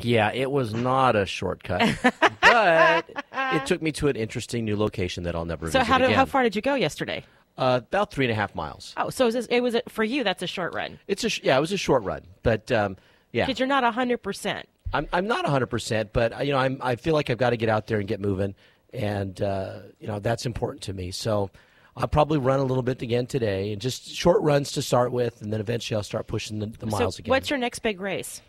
Yeah, it was not a shortcut, but it took me to an interesting new location that I'll never visit again. How far did you go yesterday? About 3.5 miles. Oh, so it was for you. That's a short run. It was a short run, but yeah. Because you're not 100%. I'm not 100%, but I feel like I've got to get out there and get moving, and that's important to me. So I'll probably run a little bit again today, and just short runs to start with, and then eventually I'll start pushing the miles again. What's your next big race?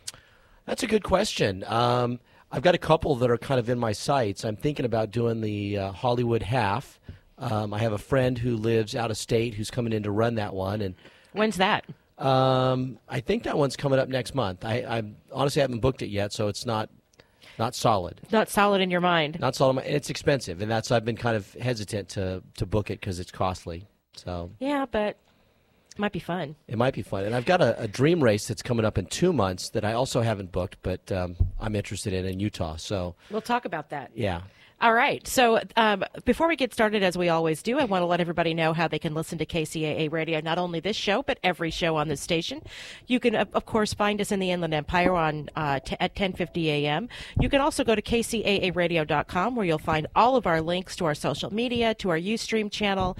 That's a good question. I've got a couple that are kind of in my sights. I'm thinking about doing the Hollywood Half. I have a friend who lives out of state who's coming in to run that one. And when's that? I think that one's coming up next month. I honestly haven't booked it yet, so it's not solid. Not solid in your mind. Not solid. It's expensive, and I've been kind of hesitant to book it because it's costly. So yeah, but it might be fun. It might be fun. And I've got a dream race that's coming up in 2 months that I also haven't booked, but I'm interested in Utah. So we'll talk about that. Yeah. All right. So before we get started, as we always do, I want to let everybody know how they can listen to KCAA Radio, not only this show, but every show on this station. You can, of course, find us in the Inland Empire at 10:50 a.m. You can also go to kcaaradio.com, where you'll find all of our links to our social media, to our Ustream channel.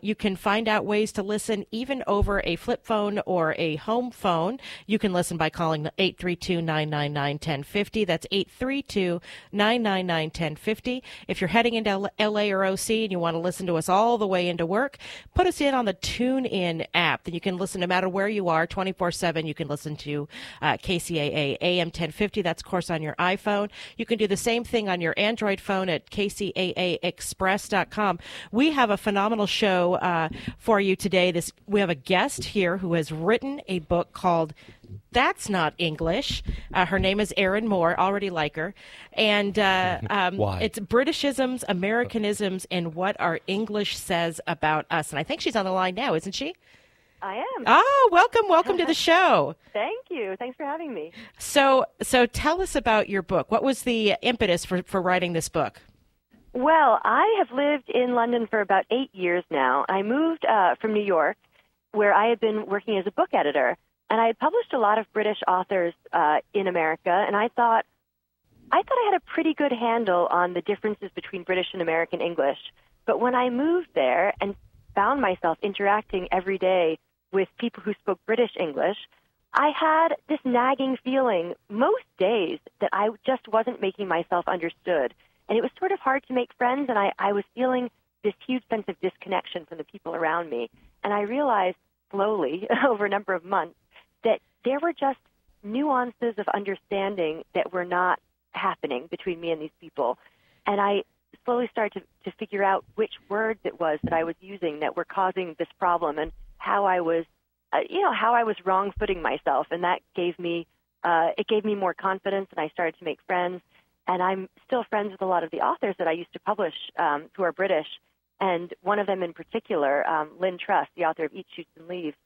You can find out ways to listen even over a flip phone or a home phone. You can listen by calling 832-999-1050. That's 832-999-1050. If you're heading into LA or OC and you want to listen to us all the way into work, put us in on the TuneIn app. Then you can listen no matter where you are, 24/7. You can listen to KCAA AM 1050. That's, of course, on your iPhone. You can do the same thing on your Android phone at kcaaexpress.com. We have a phenomenal show for you today. We have a guest here who has written a book called That's Not English. Her name is Erin Moore. Already like her. And it's Britishisms, Americanisms, and what our English says about us. And I think she's on the line now, isn't she? I am. Oh, welcome to the show. Thank you. Thanks for having me. So tell us about your book. What was the impetus for writing this book? Well, I have lived in London for about 8 years now. I moved from New York, where I had been working as a book editor. And I had published a lot of British authors in America, and I thought I had a pretty good handle on the differences between British and American English. But when I moved there and found myself interacting every day with people who spoke British English, I had this nagging feeling most days that I just wasn't making myself understood. And it was sort of hard to make friends, and I was feeling this huge sense of disconnection from the people around me. And I realized slowly, over a number of months, that there were just nuances of understanding that were not happening between me and these people. And I slowly started to figure out which words it was that I was using that were causing this problem, and how I was, how I was wrong-footing myself. And that gave me more confidence, and I started to make friends. And I'm still friends with a lot of the authors that I used to publish who are British. And one of them in particular, Lynn Truss, the author of Eat, Shoots, and Leaves,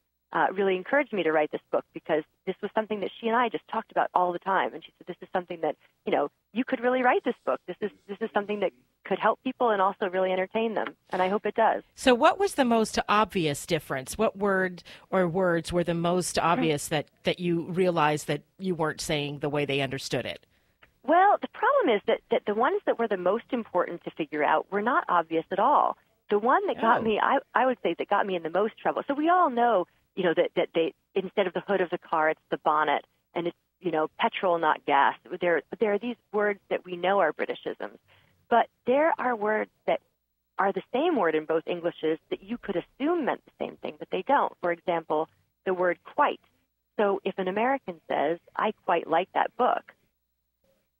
really encouraged me to write this book, because this was something that she and I just talked about all the time. And she said, this is something that, you could really write this book. This is something that could help people and also really entertain them. And I hope it does. So what was the most obvious difference? What word or words were the most obvious that you realized that you weren't saying the way they understood it? Well, the problem is that the ones that were the most important to figure out were not obvious at all. The one that got me, I would say, that got me in the most trouble. So we all know, that they, instead of the hood of the car, it's the bonnet, and it's, petrol, not gas. There are these words that we know are Britishisms, but there are words that are the same word in both Englishes that you could assume meant the same thing, but they don't. For example, the word quite. So if an American says, I quite like that book,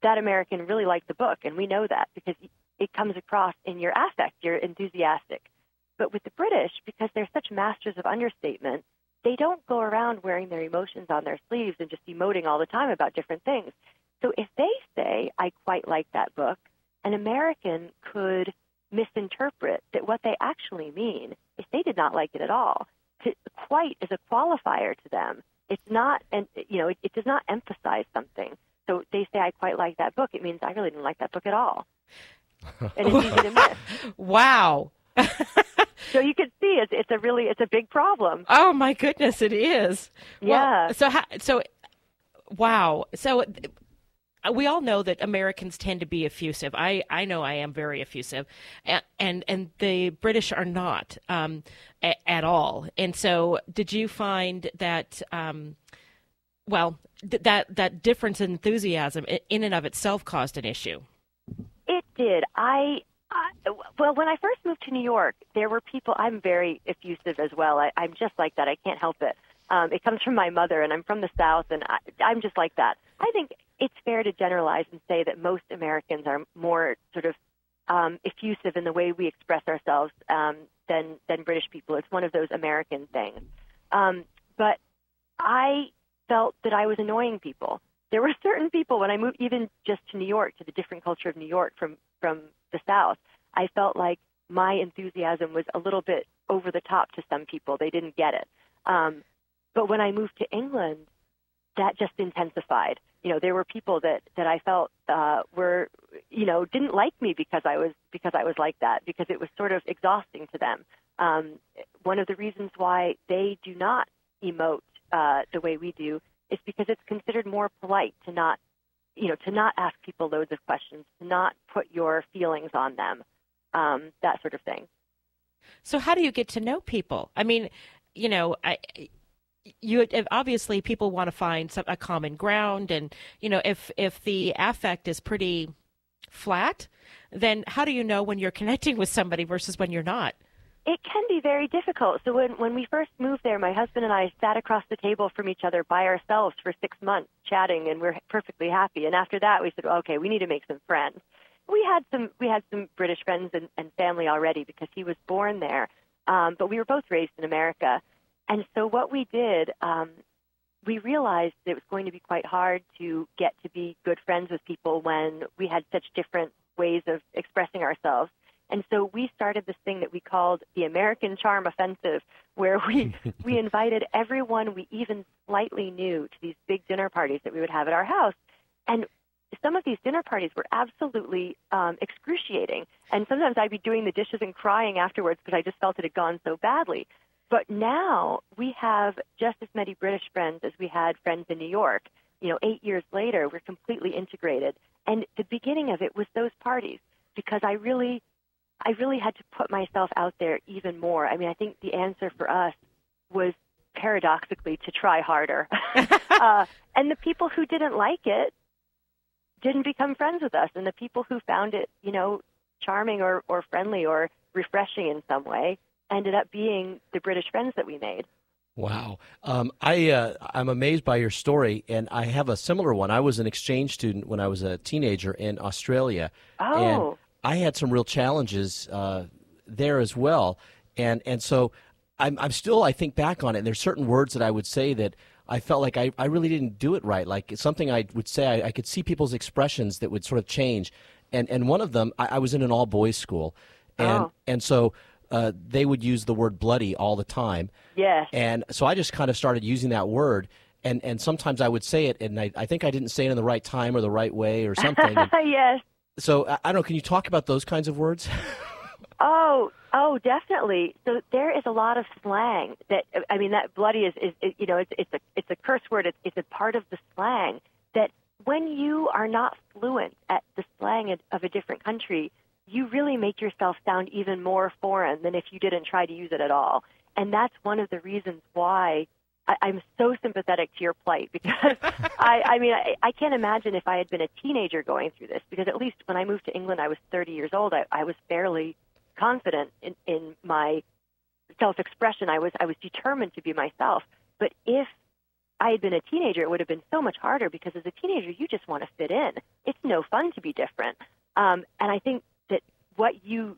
that American really liked the book, and we know that because it comes across in your affect. You're enthusiastic. But with the British, because they're such masters of understatement, they don't go around wearing their emotions on their sleeves and just emoting all the time about different things. So if they say, I quite like that book, an American could misinterpret that what they actually mean is they did not like it at all. Quite is a qualifier to them. It's not, and it does not emphasize something. So they say, I quite like that book. It means I really didn't like that book at all. And it's easy to miss. Wow. So you can see it's a big problem. Oh my goodness, it is. Yeah. Well, wow. So we all know that Americans tend to be effusive. I know I am very effusive, and the British are not at all. And so, did you find that? That difference in enthusiasm in and of itself caused an issue? It did. When I first moved to New York, there were people. I'm very effusive as well. I'm just like that. I can't help it. It comes from my mother, and I'm from the South, and I'm just like that. I think it's fair to generalize and say that most Americans are more sort of effusive in the way we express ourselves than British people. It's one of those American things. But I felt that I was annoying people. There were certain people when I moved, even just to New York, to the different culture of New York from the South, I felt like my enthusiasm was a little bit over the top to some people. They didn't get it. But when I moved to England, that just intensified. There were people that I felt were, didn't like me because I was like that, because it was sort of exhausting to them. One of the reasons why they do not emote the way we do is because it's considered more polite to not ask people loads of questions, to not put your feelings on them, that sort of thing. So how do you get to know people? I mean, obviously people want to find a common ground, and if the affect is pretty flat, then how do you know when you're connecting with somebody versus when you're not? It can be very difficult. So when we first moved there, my husband and I sat across the table from each other by ourselves for 6 months chatting, and we're perfectly happy. And after that, we said, okay, we need to make some friends. We had some British friends and family already because he was born there, but we were both raised in America. And so what we did, we realized that it was going to be quite hard to get to be good friends with people when we had such different ways of expressing ourselves. And so we started this thing that we called the American Charm Offensive, where we invited everyone we even slightly knew to these big dinner parties that we would have at our house. And some of these dinner parties were absolutely excruciating. And sometimes I'd be doing the dishes and crying afterwards because I just felt it had gone so badly. But now we have just as many British friends as we had friends in New York. 8 years later, we're completely integrated. And the beginning of it was those parties, because I really had to put myself out there even more. I mean, I think the answer for us was paradoxically to try harder. And the people who didn't like it didn't become friends with us. And the people who found it, charming or friendly or refreshing in some way ended up being the British friends that we made. Wow. I'm amazed by your story, and I have a similar one. I was an exchange student when I was a teenager in Australia. Oh. And I had some real challenges there as well, and so I'm still, I think back on it, and there's certain words that I would say that I felt like I really didn't do it right. Like something I would say, I could see people's expressions that would sort of change, and one of them, I was in an all-boys school, and so they would use the word bloody all the time. Yes. And so I just kind of started using that word, and sometimes I would say it, and I think I didn't say it in the right time or the right way or something. Yes. So, I don't know, can you talk about those kinds of words? Oh, definitely. So there is a lot of slang that bloody is it's a curse word. It's a part of the slang that when you are not fluent at the slang of a different country, you really make yourself sound even more foreign than if you didn't try to use it at all. And that's one of the reasons why I'm so sympathetic to your plight, because I can't imagine if I had been a teenager going through this, because at least when I moved to England, I was 30 years old. I was fairly confident in my self-expression. I was determined to be myself. But if I had been a teenager, it would have been so much harder, because as a teenager, you just want to fit in. It's no fun to be different. And I think that what you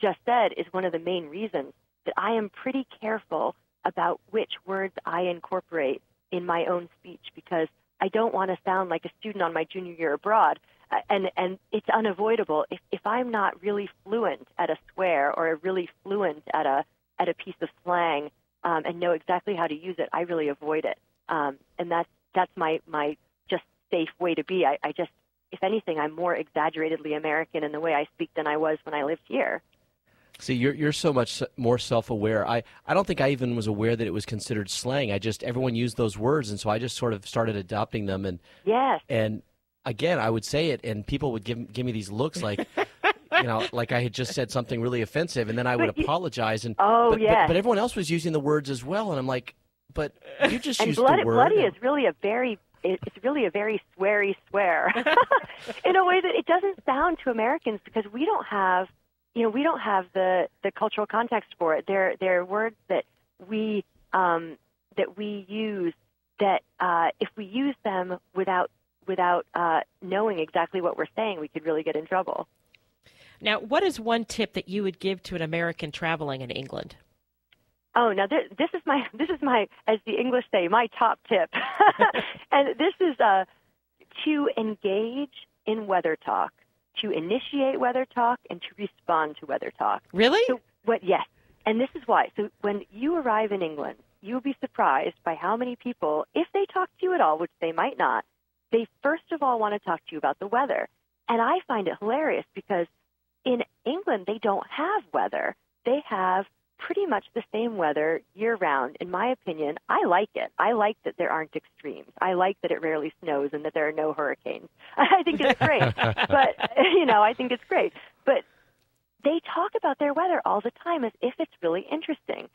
just said is one of the main reasons that I am pretty careful about which words I incorporate in my own speech, because I don't want to sound like a student on my junior year abroad. And it's unavoidable. If I'm not really fluent at a swear or really fluent at a piece of slang and know exactly how to use it, I really avoid it. And that's my just safe way to be. I just, if anything, I'm more exaggeratedly American in the way I speak than I was when I lived here. See, you're so much more self-aware. I don't think I even was aware that it was considered slang. Everyone used those words, and so I just sort of started adopting them. And Yes. And again, I would say it, and people would give me these looks like, like I had just said something really offensive, and then I would apologize. And but everyone else was using the words as well, and I'm like, but you just used the word. Bloody is really it's really a very sweary swear in a way that it doesn't sound to Americans because we don't have the cultural context for it. They're words that we use that if we use them without knowing exactly what we're saying, we could really get in trouble. Now, what is one tip that you would give to an American traveling in England? Oh, now this is my, as the English say, my top tip. And this is to engage in weather talk, to initiate weather talk, and to respond to weather talk. Really? So, yes. And this is why. So when you arrive in England, you'll be surprised by how many people, if they talk to you at all, which they might not, they first of all want to talk to you about the weather. And I find it hilarious because in England, they don't have weather. They have pretty much the same weather year-round, in my opinion. I like it. I like that there aren't extremes. I like that it rarely snows and that there are no hurricanes. I think it's great. But, I think it's great. But they talk about their weather all the time as if it's really interesting.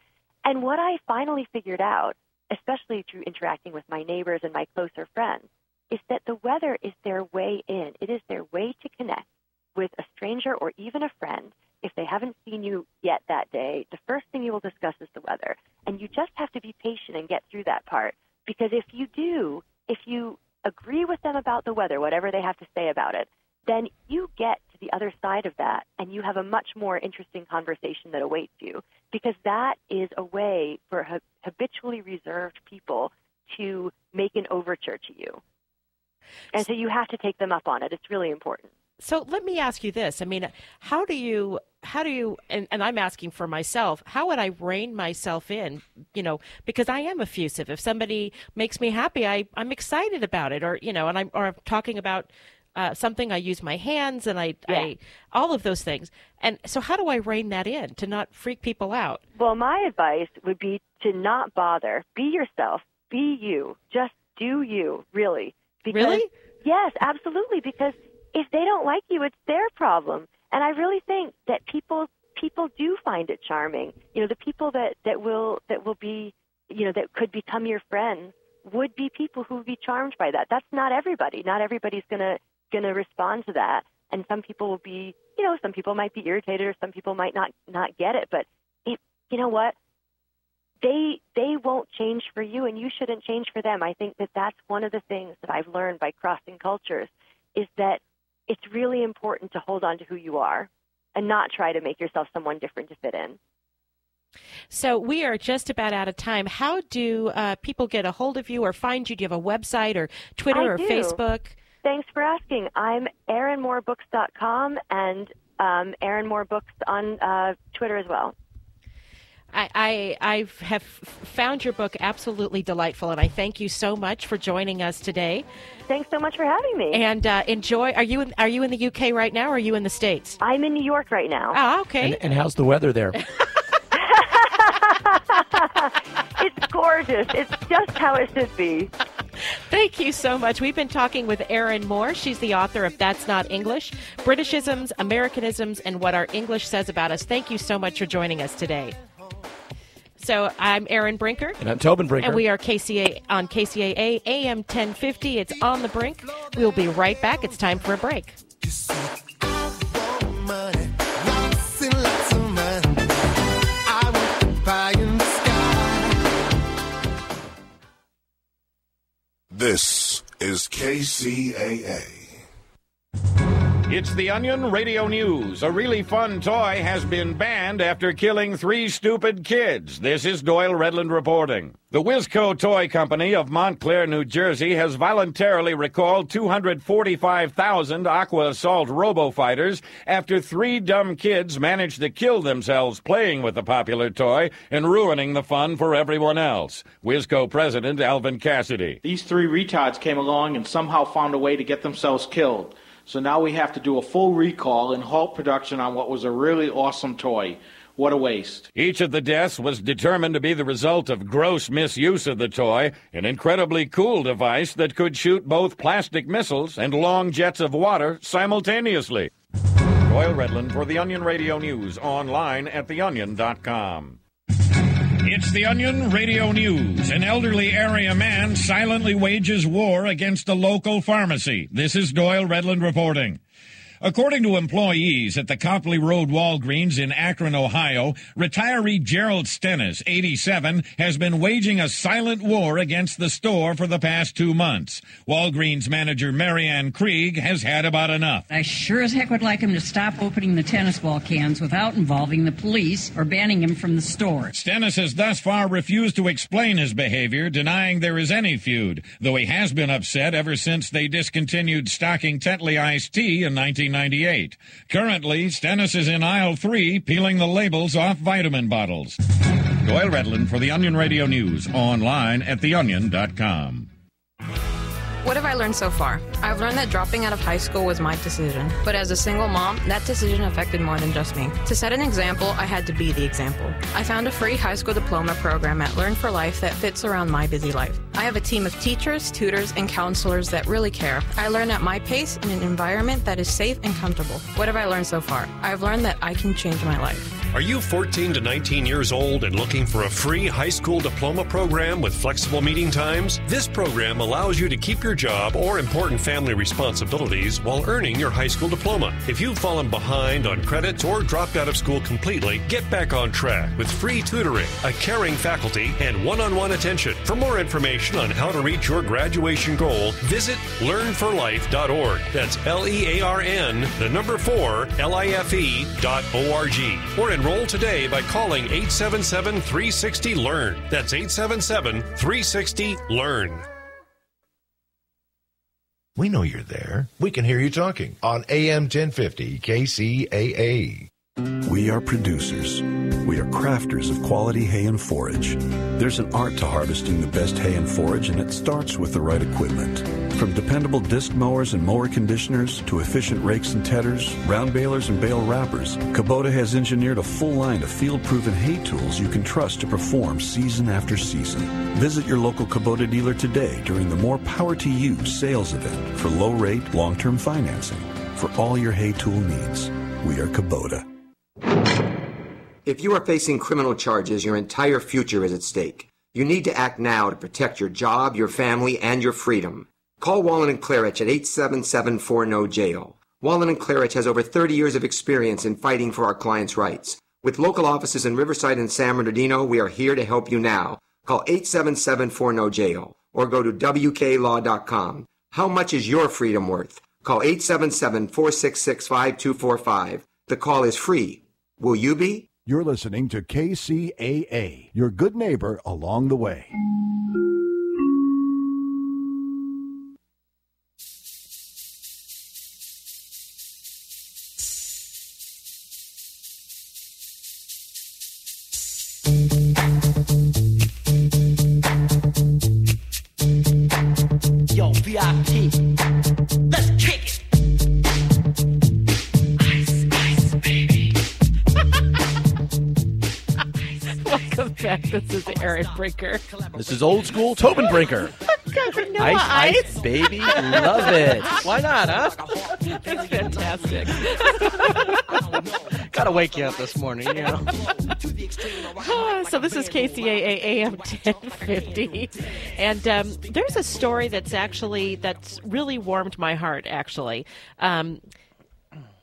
And what I finally figured out, especially through interacting with my neighbors and my closer friends, is that the weather is their way in. It is their way to connect with a stranger or even a friend. If they haven't seen you yet that day, the first thing you will discuss is the weather. And you just have to be patient and get through that part. Because if you agree with them about the weather, whatever they have to say about it, then you get to the other side of that and you have a much more interesting conversation that awaits you. Because that is a way for habitually reserved people to make an overture to you. And so you have to take them up on it. It's really important. So let me ask you this. I mean, how do you, and I'm asking for myself, how would I rein myself in, because I am effusive. If somebody makes me happy, I'm excited about it, or I'm talking about something, I use my hands and I all of those things. And so how do I rein that in to not freak people out? Well, my advice would be to not bother. Be yourself. Be you. Just do you, really. Really? Yes, absolutely, because if they don't like you, it's their problem. And I really think that people do find it charming. The people that will be, that could become your friends would be people who would be charmed by that. That's not everybody. Not everybody's gonna respond to that. And some people will be, some people might be irritated, or some people might not get it. But you know what? They won't change for you, and you shouldn't change for them. I think that that's one of the things that I've learned by crossing cultures, is that it's really important to hold on to who you are and not try to make yourself someone different to fit in. So we are just about out of time. How do people get a hold of you or find you? Do you have a website or Twitter or Facebook? Thanks for asking. I'm ErinMooreBooks.com and Erin Moore Books on Twitter as well. I have found your book absolutely delightful, and I thank you so much for joining us today. Thanks so much for having me. And enjoy. Are you in the UK right now, or are you in the States? I'm in New York right now. Ah, okay. And how's the weather there? It's gorgeous. It's just how it should be. Thank you so much. We've been talking with Erin Moore. She's the author of That's Not English, Britishisms, Americanisms, and What Our English Says About Us. Thank you so much for joining us today. So I'm Erin Brinker. And I'm Tobin Brinker. And we are Kcaa on KCAA AM 1050. It's On the Brink. We'll be right back. It's time for a break. This is KCAA. It's the Onion Radio News. A really fun toy has been banned after killing 3 stupid kids. This is Doyle Redland reporting. The Whizco Toy Company of Montclair, New Jersey, has voluntarily recalled 245,000 Aqua Assault Robo-Fighters after 3 dumb kids managed to kill themselves playing with the popular toy and ruining the fun for everyone else. Whizco President Alvin Cassidy. These 3 retards came along and somehow found a way to get themselves killed. So now we have to do a full recall and halt production on what was a really awesome toy. What a waste. Each of the deaths was determined to be the result of gross misuse of the toy, an incredibly cool device that could shoot both plastic missiles and long jets of water simultaneously. Doyle Redland for the Onion Radio News, online at theonion.com. It's the Onion Radio News. An elderly area man silently wages war against a local pharmacy. This is Doyle Redland reporting. According to employees at the Copley Road Walgreens in Akron, Ohio, retiree Gerald Stennis, 87, has been waging a silent war against the store for the past 2 months. Walgreens manager Marianne Krieg has had about enough. I sure as heck would like him to stop opening the tennis ball cans without involving the police or banning him from the store. Stennis has thus far refused to explain his behavior, denying there is any feud, though he has been upset ever since they discontinued stocking Tetley iced tea in 1998. Currently, Stennis is in aisle 3 peeling the labels off vitamin bottles. Doyle Redland for the Onion Radio News, online at theonion.com. What have I learned so far? I've learned that dropping out of high school was my decision. But as a single mom, that decision affected more than just me. To set an example, I had to be the example. I found a free high school diploma program at Learn for Life that fits around my busy life. I have a team of teachers, tutors, and counselors that really care. I learn at my pace in an environment that is safe and comfortable. What have I learned so far? I've learned that I can change my life. Are you 14 to 19 years old and looking for a free high school diploma program with flexible meeting times? This program allows you to keep your job or important family responsibilities while earning your high school diploma. If you've fallen behind on credits or dropped out of school completely, get back on track with free tutoring, a caring faculty, and one-on-one attention. For more information on how to reach your graduation goal, visit learnforlife.org. That's LEARN, the number 4, LIFE.org. Or enroll today by calling 877-360-LEARN. That's 877-360-LEARN. We know you're there. We can hear you talking on AM 1050 KCAA. We are producers. We are crafters of quality hay and forage. There's an art to harvesting the best hay and forage, and it starts with the right equipment. From dependable disc mowers and mower conditioners to efficient rakes and tedders, round balers and bale wrappers, Kubota has engineered a full line of field-proven hay tools you can trust to perform season after season. Visit your local Kubota dealer today during the More Power to You sales event for low-rate, long-term financing. For all your hay tool needs, we are Kubota. If you are facing criminal charges, your entire future is at stake. You need to act now to protect your job, your family, and your freedom. Call Wallen & Clarich at 877-4NO-JAIL. Wallen & Clarich has over 30 years of experience in fighting for our clients' rights. With local offices in Riverside and San Bernardino, we are here to help you now. Call 877-4NO-JAIL or go to WKLaw.com. How much is your freedom worth? Call 877-466-5245. The call is free. Will you be? You're listening to KCAA, your good neighbor along the way. Yo, VIP, let's kick it. Ice, ice, baby. Welcome back. This is Aaron Brinker. This is old school Tobin Brinker. Ice, baby, love it. Why not, huh? That's fantastic. Gotta wake you up this morning, you know. So this is KCAA AM 1050, and there's a story that's really warmed my heart. Actually,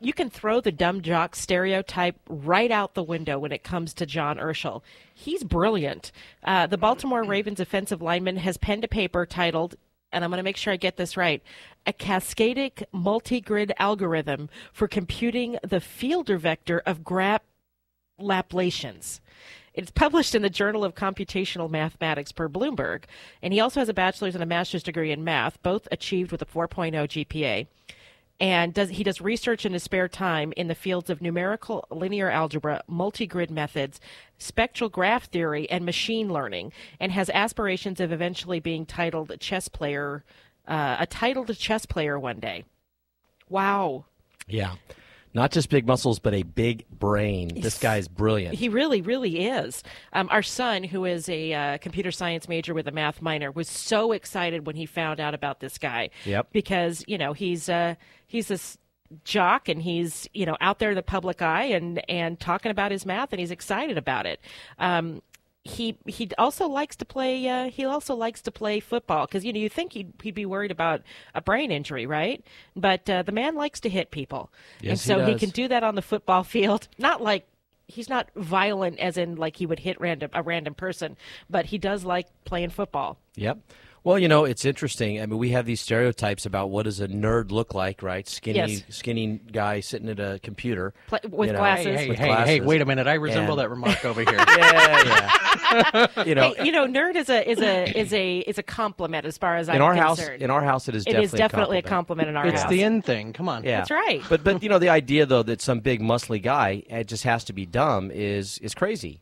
you can throw the dumb jock stereotype right out the window when it comes to John Urschel. He's brilliant. The Baltimore Ravens offensive lineman has penned a paper titled, and I'm going to make sure I get this right, a cascadic multi-grid algorithm for computing the fielder vector of graph Laplacians. It's published in the Journal of Computational Mathematics per Bloomberg, and he also has a bachelor's and a master's degree in math, both achieved with a 4.0 GPA. And he does research in his spare time in the fields of numerical linear algebra, multi-grid methods, spectral graph theory, and machine learning, and has aspirations of eventually being a titled chess player one day. Wow. Yeah. Not just big muscles, but a big brain. This guy's brilliant. He really, really is. Our son, who is a computer science major with a math minor, was so excited when he found out about this guy. Yep. Because, he's this jock and he's, out there in the public eye and talking about his math, and he's excited about it. He also likes to play football because you think he'd be worried about a brain injury, right? But the man likes to hit people, yes, and so he can do that on the football field. Not like he's not violent, as in like he would hit a random person, but he does like playing football. Yep. Well, it's interesting. I mean, we have these stereotypes about what does a nerd look like, right? Skinny guy sitting at a computer with glasses. Hey, wait a minute! I resemble that remark over here. Yeah. Nerd is a compliment as far as I'm concerned. In our house, it is definitely a compliment in our house. It's the end thing. Come on. Yeah. That's right. But the idea though that some big muscly guy just has to be dumb is crazy.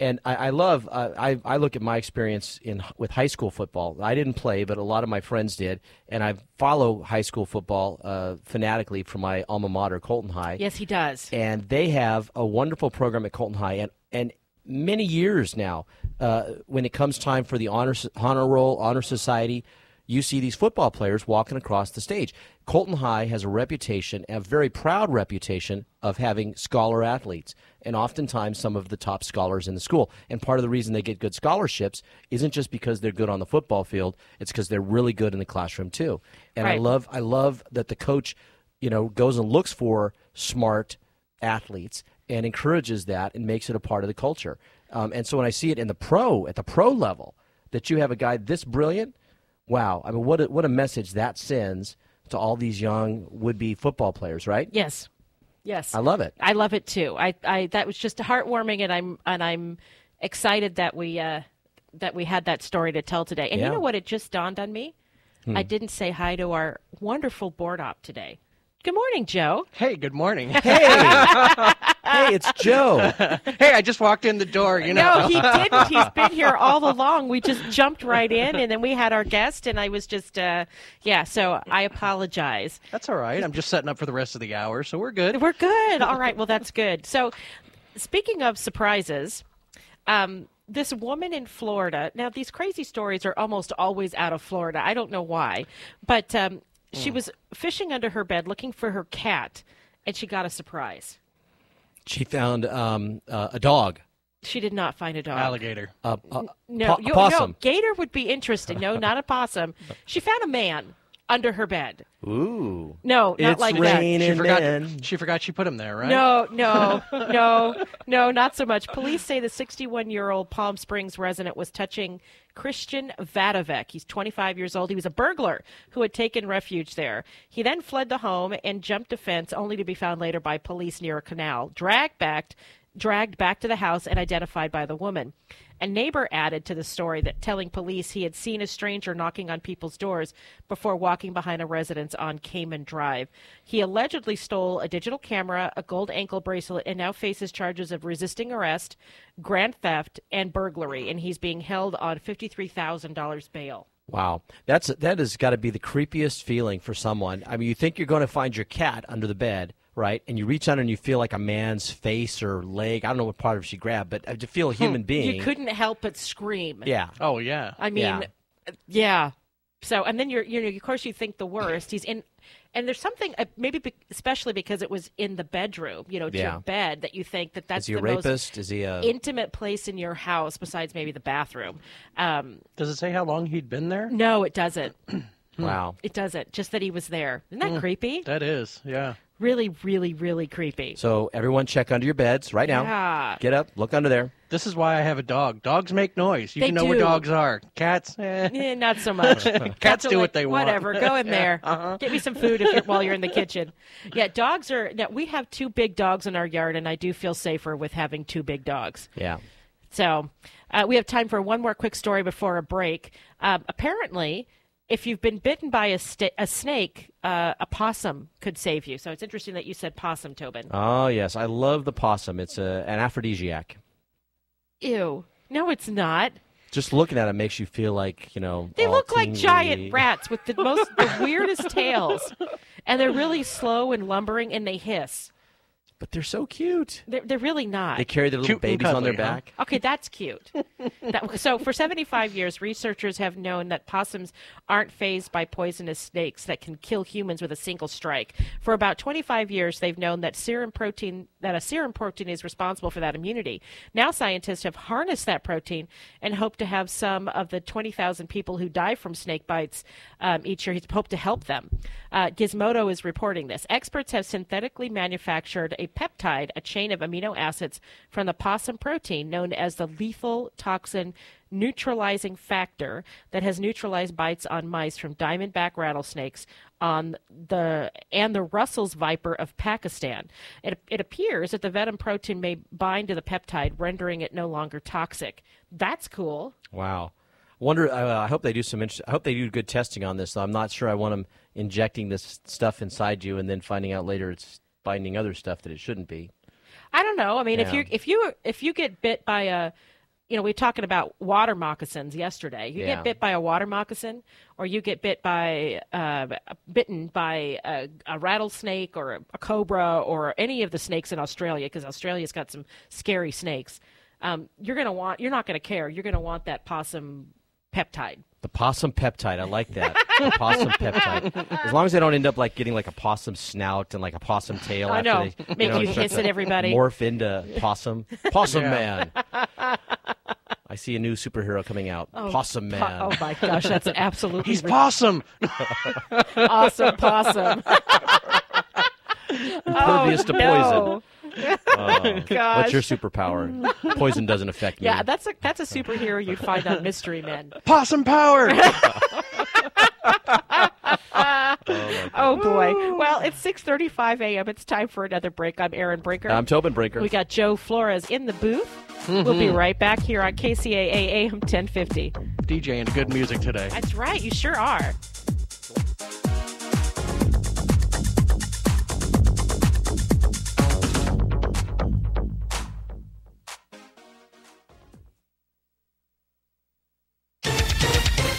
And I love. I look at my experience with high school football. I didn't play, but a lot of my friends did, and I follow high school football fanatically from my alma mater, Colton High. Yes, he does. And they have a wonderful program at Colton High, and many years now, when it comes time for the honor roll, honor society, you see these football players walking across the stage. Colton High has a reputation, a very proud reputation, of having scholar athletes, and oftentimes some of the top scholars in the school. And part of the reason they get good scholarships isn't just because they're good on the football field; it's because they're really good in the classroom too. And right. I love that the coach, goes and looks for smart athletes and encourages that and makes it a part of the culture. And so when I see it at the pro level, that you have a guy this brilliant. Wow, I mean, what a message that sends to all these young would-be football players, right? Yes, I love it. I love it too. I that was just heartwarming, and I'm excited that we had that story to tell today. And you know what? It just dawned on me. I didn't say hi to our wonderful board op today. Good morning, Joe. Hey, good morning. Hey, it's Joe. Hey, I just walked in the door, No, he didn't. He's been here all along. We just jumped right in, and then we had our guest, and I was just, so I apologize. That's all right. I'm just setting up for the rest of the hour, so we're good. We're good. All right, well, that's good. So speaking of surprises, this woman in Florida, now these crazy stories are almost always out of Florida. I don't know why, but she was fishing under her bed looking for her cat, and she got a surprise. She found a dog. She did not find a dog. Alligator. Possum. No, gator would be interesting. No, not a possum. She found a man under her bed. Ooh. No, not it's like raining that. She forgot she put him there, right? No, not so much. Police say the 61-year-old Palm Springs resident was touching Christian Vadovec. He's 25 years old. He was a burglar who had taken refuge there. He then fled the home and jumped a fence, only to be found later by police near a canal, dragged back to the house and identified by the woman. A neighbor added to the story that telling police he had seen a stranger knocking on people's doors before walking behind a residence on Cayman Drive. He allegedly stole a digital camera, a gold ankle bracelet, and now faces charges of resisting arrest, grand theft, and burglary, and he's being held on $53,000 bail. Wow. That has got to be the creepiest feeling for someone. I mean, you think you're going to find your cat under the bed, right? And you reach under and you feel like a man's face or leg. I don't know what part of she grabbed, but to feel a human being. You couldn't help but scream. Yeah. Oh, yeah. I mean, yeah. So, and then of course you think the worst. He's in, and there's something, especially because it was in the bedroom, to your bed, that you think that's the rapist? Is he a intimate place in your house besides maybe the bathroom? Does it say how long he'd been there? No, it doesn't. Wow. It doesn't. Just that he was there. Isn't that creepy? That is, yeah. Really, really, really creepy. So everyone check under your beds right now. Yeah. Get up, look under there. This is why I have a dog. Dogs make noise. You They can know do. where dogs are. Cats, not so much. Cats do what they want. Whatever. Go in there. Get me some food while you're in the kitchen. Yeah, dogs are. Now, we have two big dogs in our yard, and I do feel safer with having two big dogs. Yeah. So we have time for one more quick story before a break. Apparently, if you've been bitten by a snake, a possum could save you. So it's interesting that you said possum, Tobin. Oh, yes. I love the possum. It's an aphrodisiac. Ew. No, it's not. Just looking at it makes you feel like, you know, They all look like tingly. giant rats with the weirdest tails. And they're really slow and lumbering, and they hiss. But they're so cute. They're really not. They carry their little Cute and babies on their cuddly, huh? back. Okay, that's cute. So for 75 years, researchers have known that possums aren't fazed by poisonous snakes that can kill humans with a single strike. For about 25 years, they've known that a serum protein is responsible for that immunity. Now scientists have harnessed that protein and hope to have some of the 20,000 people who die from snake bites each year, hope to help them. Gizmodo is reporting this. Experts have synthetically manufactured a peptide, a chain of amino acids from the possum protein known as the lethal toxin neutralizing factor that has neutralized bites on mice from diamondback rattlesnakes and the Russell's viper of Pakistan. It appears that the venom protein may bind to the peptide, rendering it no longer toxic. That's cool. Wow. Wonder. I hope they do I hope they do good testing on this. I'm not sure I want them injecting this stuff inside you and then finding out later it's binding other stuff that it shouldn't be. I don't know. I mean, Yeah. if you get bit by a, we were talking about water moccasins yesterday. You get bit by a water moccasin, or you get bitten by a rattlesnake or a cobra or any of the snakes in Australia, because Australia's got some scary snakes. You're not going to care. You're going to want that possum peptide. The possum peptide. I like that. The possum peptide. As long as they don't end up like getting like a possum snout and like a possum tail. I after know. They, Make you start hiss to at everybody. Morph into possum. Possum Yeah. Man. I see a new superhero coming out. Possum Man. Oh my gosh, that's absolutely He's possum. awesome possum. Impervious to poison. Gosh. What's your superpower? Poison doesn't affect me. Yeah, that's a superhero you'd find on Mystery Men. Possum power. Oh boy. Well, it's 6:35 a.m. It's time for another break. I'm Aaron Brinker. I'm Tobin Brinker. We got Joe Flores in the booth. We'll be right back here on KCAA AM 1050. DJing good music today. That's right. You sure are.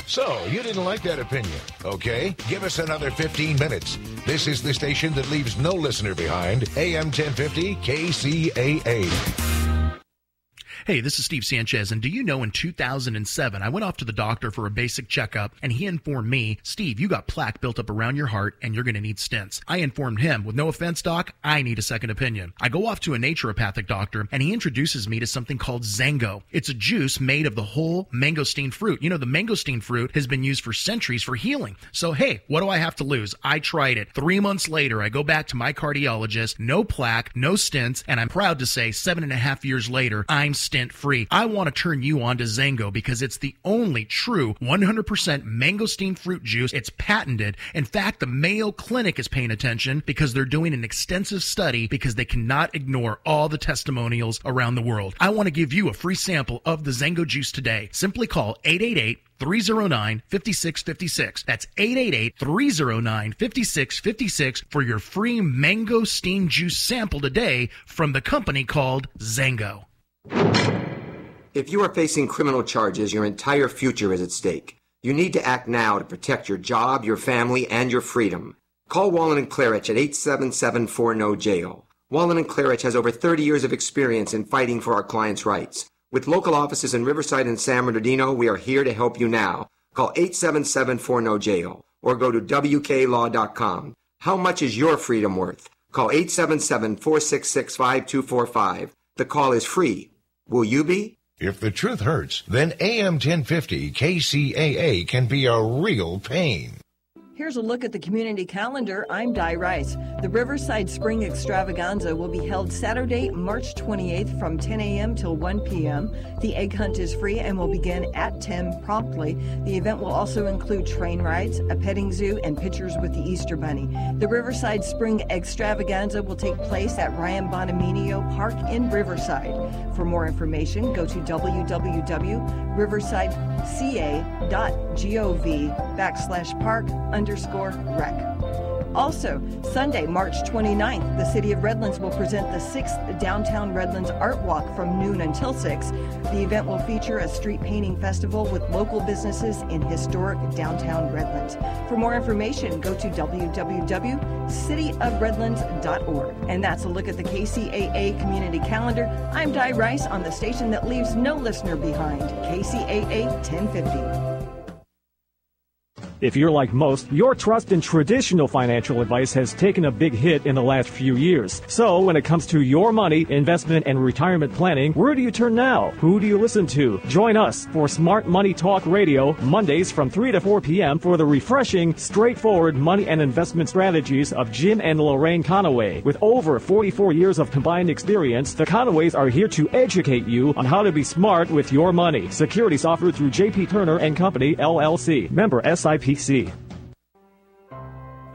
So, you didn't like that opinion. Okay, give us another 15 minutes. This is the station that leaves no listener behind. AM 1050 KCAA. Hey, this is Steve Sanchez, and do you know in 2007, I went off to the doctor for a basic checkup, and he informed me, Steve, you got plaque built up around your heart, and you're going to need stents. I informed him, with no offense, doc, I need a second opinion. I go off to a naturopathic doctor, and he introduces me to something called Zango. It's a juice made of the whole mangosteen fruit. You know, the mangosteen fruit has been used for centuries for healing. So, hey, what do I have to lose? I tried it. 3 months later, I go back to my cardiologist, no plaque, no stents, and I'm proud to say 7.5 years later, I'm stent-free. I want to turn you on to Zango because it's the only true 100% mangosteen fruit juice. It's patented. In fact, the Mayo Clinic is paying attention because they're doing an extensive study because they cannot ignore all the testimonials around the world. I want to give you a free sample of the Zango juice today. Simply call 888-309-5656. That's 888-309-5656 for your free mangosteen juice sample today from the company called Zango. If you are facing criminal charges, your entire future is at stake. You need to act now to protect your job, your family, and your freedom. Call Wallen & Clarich at 877-4NO-JAIL. Wallen & Clarich has over 30 years of experience in fighting for our clients' rights. With local offices in Riverside and San Bernardino, we are here to help you now. Call 877-4NO-JAIL or go to WKLaw.com. How much is your freedom worth? Call 877-466-5245. The call is free. Will you be? If the truth hurts, then AM 1050 KCAA can be a real pain. Here's a look at the community calendar. I'm Di Rice. The Riverside Spring Extravaganza will be held Saturday, March 28th from 10 a.m. till 1 p.m. The egg hunt is free and will begin at 10 promptly. The event will also include train rides, a petting zoo, and pictures with the Easter Bunny. The Riverside Spring Extravaganza will take place at Ryan Bonaminio Park in Riverside. For more information, go to www.riversideca.gov/park_rec. Also, Sunday, March 29th, the City of Redlands will present the 6th Downtown Redlands Art Walk from noon until 6. The event will feature a street painting festival with local businesses in historic downtown Redlands. For more information, go to www.cityofredlands.org. And that's a look at the KCAA community calendar. I'm Di Rice on the station that leaves no listener behind, KCAA 1050. If you're like most, your trust in traditional financial advice has taken a big hit in the last few years. So when it comes to your money, investment, and retirement planning, where do you turn now? Who do you listen to? Join us for Smart Money Talk Radio, Mondays from 3 to 4 p.m. for the refreshing, straightforward money and investment strategies of Jim and Lorraine Conaway. With over 44 years of combined experience, the Conaways are here to educate you on how to be smart with your money. Securities offered through J.P. Turner & Company, LLC. Member SIPC.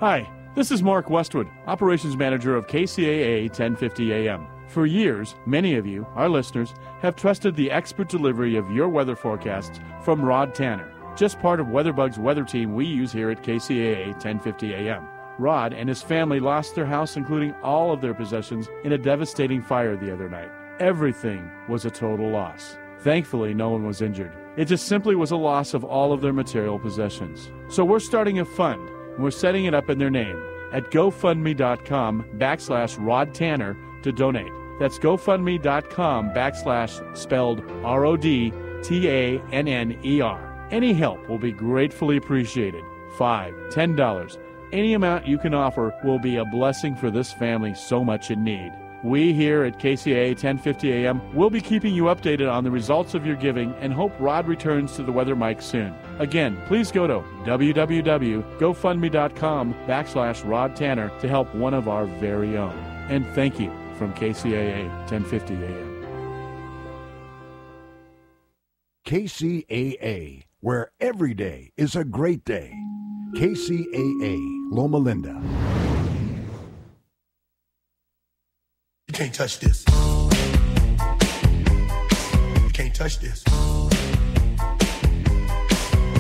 Hi, this is Mark Westwood, Operations Manager of KCAA 1050 AM. For years, many of you, our listeners, have trusted the expert delivery of your weather forecasts from Rod Tanner, just part of WeatherBug's weather team we use here at KCAA 1050 AM. Rod and his family lost their house, including all of their possessions, in a devastating fire the other night. Everything was a total loss. Thankfully, no one was injured. It just simply was a loss of all of their material possessions. So we're starting a fund, and we're setting it up in their name at GoFundMe.com/Rod Tanner to donate. That's GoFundMe.com/ spelled RODTANNER. Any help will be gratefully appreciated. $5, $10, any amount you can offer will be a blessing for this family so much in need. We here at KCAA 1050 AM will be keeping you updated on the results of your giving and hope Rod returns to the weather mic soon. Again, please go to www.gofundme.com/Rod Tanner to help one of our very own. And thank you from KCAA 1050 AM. KCAA, where every day is a great day. KCAA, Loma Linda. You can't touch this. You can't touch this.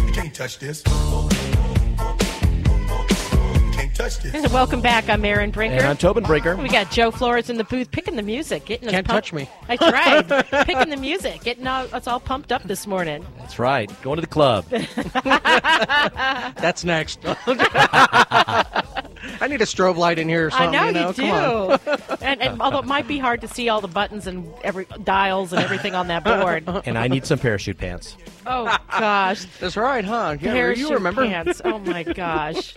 You can't touch this. You can't touch this. And welcome back. I'm Aaron Brinker. And I'm Tobin Brinker. We got Joe Flores in the booth picking the music. Getting Can't touch me. That's right. Picking the music. Getting us all pumped up this morning. That's right. Going to the club. That's next. I need a strobe light in here or something. I know you Come do. and although it might be hard to see all the buttons and dials and everything on that board. And I need some parachute pants. Oh, gosh. That's right, huh? Yeah, Parachute you remember? pants. Oh, my gosh.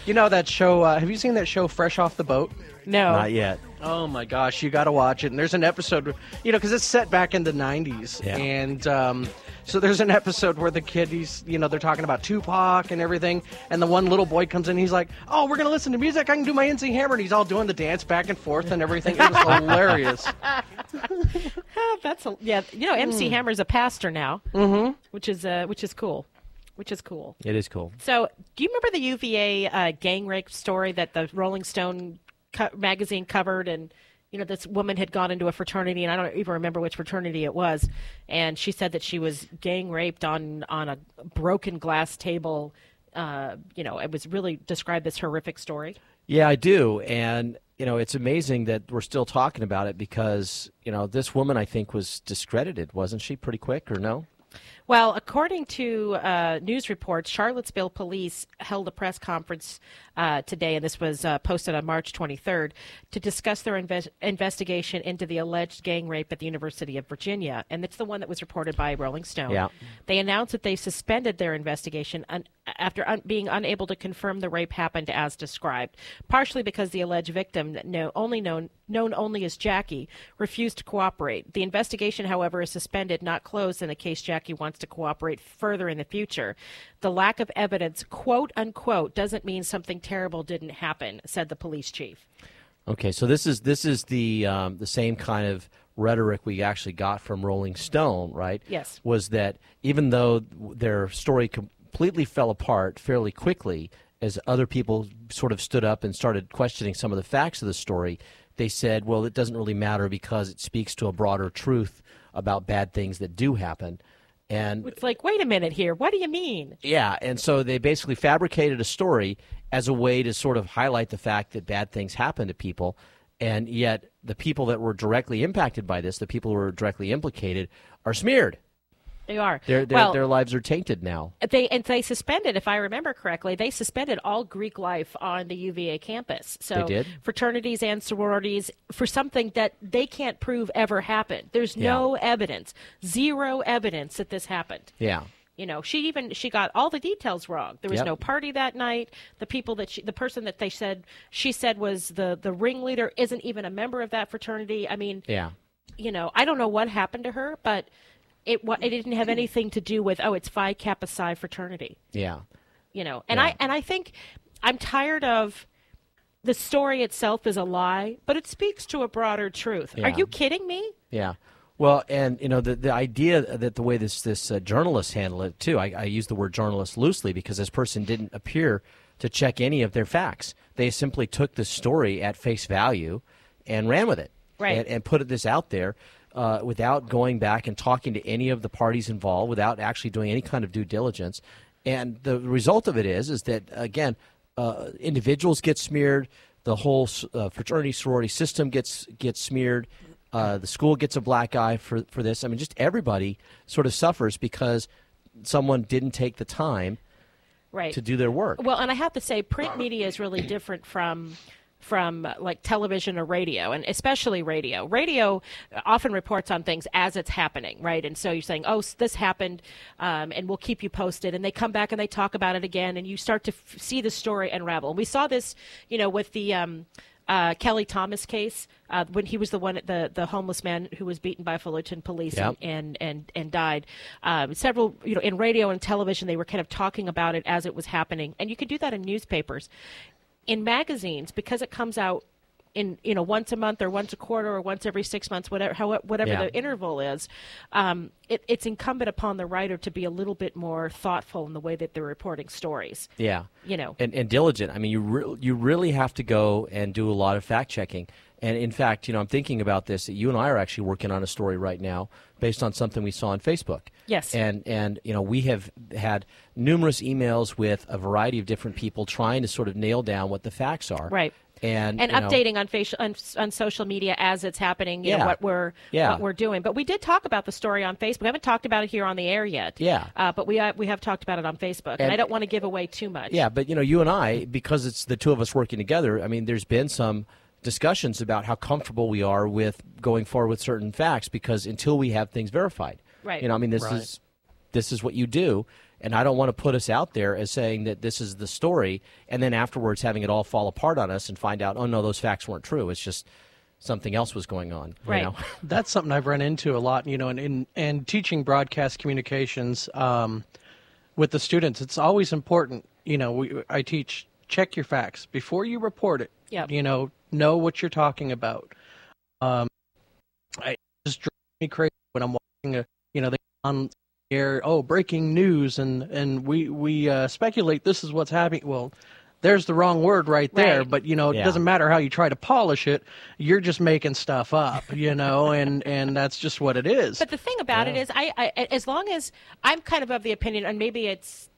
You know that show, have you seen that show Fresh Off the Boat? No. Not yet. Oh, my gosh, you got to watch it. And there's an episode, because it's set back in the 90s. Yeah. And so there's an episode where the kid, they're talking about Tupac and everything. And the one little boy comes in, he's like, oh, we're going to listen to music. I can do my NC Hammer. And he's all doing the dance back and forth and everything. It was hilarious. MC Hammer's a pastor now, which is cool. Which is cool. It is cool. So, do you remember the UVA gang rape story that the Rolling Stone magazine covered? And, this woman had gone into a fraternity, and I don't even remember which fraternity it was, and she said that she was gang raped on a broken glass table. It was really described this horrific story. Yeah, I do. And, it's amazing that we're still talking about it because, this woman, I think, was discredited, wasn't she, pretty quick, or no? Well, according to news reports, Charlottesville police held a press conference today, and this was posted on March 23rd, to discuss their investigation into the alleged gang rape at the University of Virginia. And it's the one that was reported by Rolling Stone. Yeah. They announced that they suspended their investigation after being unable to confirm the rape happened as described, partially because the alleged victim, known only as Jackie, refused to cooperate. The investigation, however, is suspended, not closed, in the case Jackie wants to cooperate further in the future. The lack of evidence, quote unquote, doesn't mean something terrible didn't happen, said the police chief. Okay, so this is the same kind of rhetoric we actually got from Rolling Stone, right? Yes. Was that even though their story completely fell apart fairly quickly, as other people sort of stood up and started questioning some of the facts of the story, they said, well, it doesn't really matter because it speaks to a broader truth about bad things that do happen. And it's like, wait a minute here. What do you mean? Yeah, and so they basically fabricated a story as a way to sort of highlight the fact that bad things happen to people, and yet the people that were directly impacted by this, the people who were directly implicated, are smeared. They are. Their lives are tainted now. They suspended, if I remember correctly, they suspended all Greek life on the UVA campus. So They did? fraternities and sororities for something that they can't prove ever happened. There's no evidence, zero evidence that this happened. Yeah. You know, she got all the details wrong. There was Yep. no party that night. The person that she said was the ringleader isn't even a member of that fraternity. I mean, Yeah. you know, I don't know what happened to her, but it didn't have anything to do with, it's Phi Kappa Psi fraternity. Yeah. You know, and I think I'm tired of the story itself is a lie, but it speaks to a broader truth. Yeah. Are you kidding me? Yeah. Well, and, you know, the idea that the way this journalist handled it, too, I use the word journalist loosely because this person didn't appear to check any of their facts. They simply took the story at face value and ran with it. Right. And put this out there without going back and talking to any of the parties involved, without actually doing any kind of due diligence. And the result of it is that, again, individuals get smeared, the whole fraternity sorority system gets smeared, the school gets a black eye for this. I mean, just everybody sort of suffers because someone didn't take the time to do their work. Well, and I have to say, print media is really different from like television or radio, and especially radio. Radio often reports on things as it's happening, right? And so you're saying, this happened, and we'll keep you posted. And they come back and they talk about it again, and you start to see the story unravel. And we saw this, you know, with the Kelly Thomas case, when he was the homeless man who was beaten by Fullerton police and died. Several, you know, in radio and television, they were kind of talking about it as it was happening. And you could do that in newspapers. In magazines, because it comes out in, you know, once a month or once a quarter or once every 6 months, whatever the interval is, it's incumbent upon the writer to be a little bit more thoughtful in the way that they're reporting stories. Yeah. You know. And diligent. I mean, you really have to go and do a lot of fact checking. And in fact, you know, I'm thinking about this. You and I are actually working on a story right now based on something we saw on Facebook. Yes. And you know, we have had numerous emails with a variety of different people trying to sort of nail down what the facts are. Right. And updating on social media as it's happening, you know, what we're doing. But we did talk about the story on Facebook. We haven't talked about it here on the air yet. Yeah. But we have talked about it on Facebook, and I don't want to give away too much. Yeah, but you know, you and I, because it's the two of us working together, I mean, there's been some discussions about how comfortable we are with going forward with certain facts, because until we have things verified. Right. You know, I mean, this is what you do. And I don't want to put us out there as saying that this is the story, and then afterwards having it all fall apart on us and find out, oh, no, those facts weren't true. It's just something else was going on. Right. You know? That's something I've run into a lot, you know, in teaching broadcast communications with the students. It's always important, you know, I teach, check your facts before you report it. Yep. You know what you're talking about. It just drives me crazy when I'm watching they on air, breaking news, and we speculate this is what's happening. Well, there's the wrong word right there, but it doesn't matter how you try to polish it, you're just making stuff up, and that's just what it is. But the thing about it is, I as long as I'm kind of the opinion, and maybe it's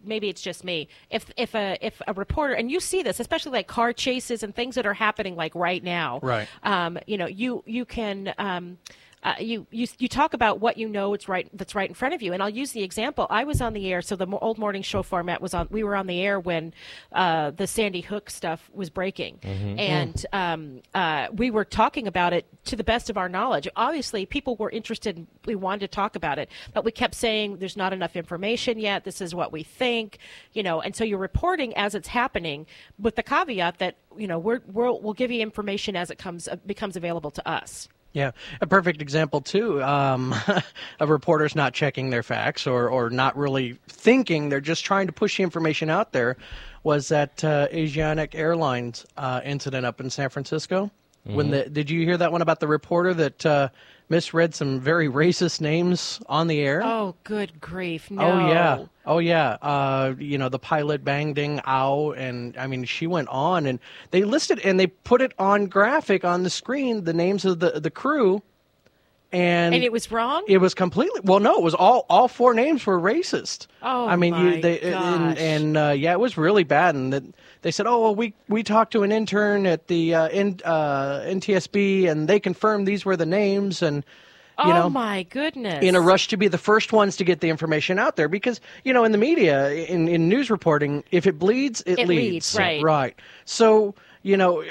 just me, if a reporter, and you see this, especially like car chases and things that are happening like right now, right? You can. You talk about what that's right in front of you, and I'll use the example. I was on the air, so the old morning show format was on. We were on the air when the Sandy Hook stuff was breaking, and we were talking about it to the best of our knowledge. Obviously, people were interested. We wanted to talk about it, but we kept saying there's not enough information yet. This is what we think, and so you're reporting as it's happening, with the caveat that we'll give you information as it becomes available to us. Yeah, a perfect example, too, a reporter's not checking their facts or not really thinking, they're just trying to push the information out there, was that Asiatic Airlines incident up in San Francisco. Did you hear that one about the reporter that misread some very racist names on the air? Oh, good grief, no. Oh, yeah. The pilot Bang Ding Ow, and, I mean, she went on, and they listed, and they put it on graphic on the screen, the names of the crew, And it was wrong? It was completely, well, no, it was all 4 names were racist. Oh, I mean, my gosh. Yeah, it was really bad. And they said, oh, well, we talked to an intern at the NTSB, and they confirmed these were the names. And, you know, my goodness. in a rush to be the first ones to get the information out there. Because, you know, in the media, in news reporting, if it bleeds, it leads. Right. Right. So, you know,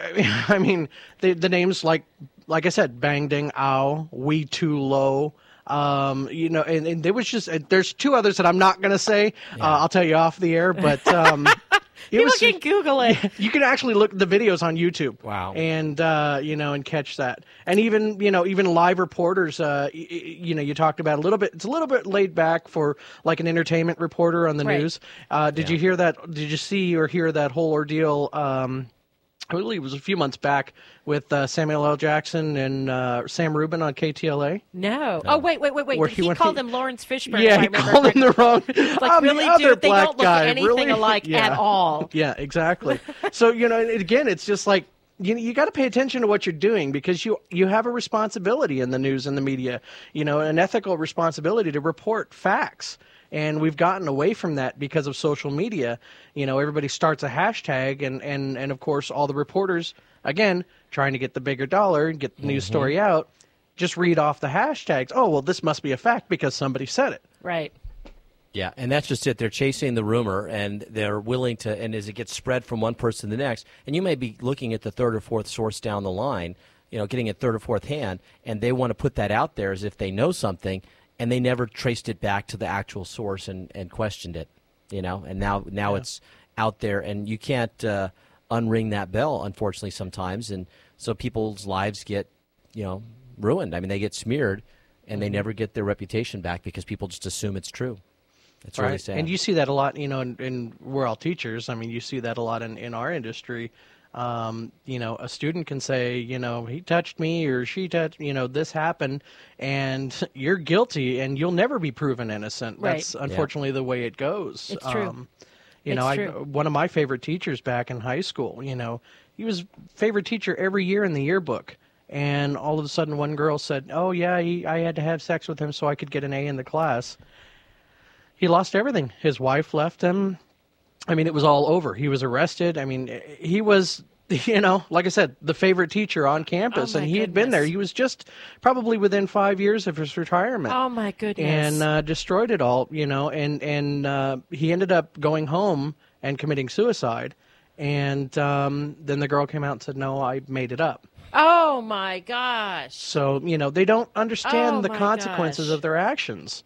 I mean, the names like I said, Bang Ding Ow, We Too Low, you know, and there was just, there's 2 others that I'm not going to say. I'll tell you off the air, but People can Google it. You can actually look at the videos on YouTube. Wow. And, you know, and catch that. And even, you know, even live reporters, you know, you talked about a little bit, it's a little bit laid back for like an entertainment reporter on the news. Did you hear that? Did you see or hear that whole ordeal? I believe it was a few months back with Samuel L. Jackson and Sam Rubin on KTLA. No. Oh, wait. Where He called him Lawrence Fishburne. Yeah, if I he remember called him the correctly. wrong. It's like, I'm really, the other dude? They black don't look guy. anything Really? alike at all. Yeah, exactly. So, you know, again, it's just like, you got to pay attention to what you're doing because you have a responsibility in the news and the media, you know, an ethical responsibility to report facts. And we've gotten away from that because of social media. You know, everybody starts a hashtag, and of course, all the reporters, again, trying to get the bigger dollar and get the news story out, just read off the hashtags. Oh, well, this must be a fact because somebody said it. Right. Yeah, and that's just it. They're chasing the rumor, and they're willing to, and as it gets spread from one person to the next, and you may be looking at the 3rd or 4th source down the line, you know, getting it 3rd or 4th hand, and they want to put that out there as if they know something, and they never traced it back to the actual source and questioned it, you know, and now it's out there, and you can't unring that bell, unfortunately, sometimes, and so people's lives get, you know, ruined. I mean, they get smeared, and they never get their reputation back because people just assume it's true. It's really sad. And you see that a lot, you know, and we're all teachers. I mean, you see that a lot in our industry. You know, a student can say, you know, he touched me or she touched, you know, this happened, and you're guilty, and you'll never be proven innocent. Right. That's unfortunately the way it goes. It's true. You know, one of my favorite teachers back in high school, you know, he was favorite teacher every year in the yearbook. And all of a sudden one girl said, oh, yeah, I had to have sex with him so I could get an A in the class. He lost everything. His wife left him. I mean, it was all over. He was arrested. I mean, he was, you know, like I said, the favorite teacher on campus, and he had been there. He was just probably within 5 years of his retirement. Oh, my goodness. And destroyed it all, you know, and he ended up going home and committing suicide. And then the girl came out and said, no, I made it up. Oh, my gosh. So, you know, they don't understand the my consequences gosh. of their actions.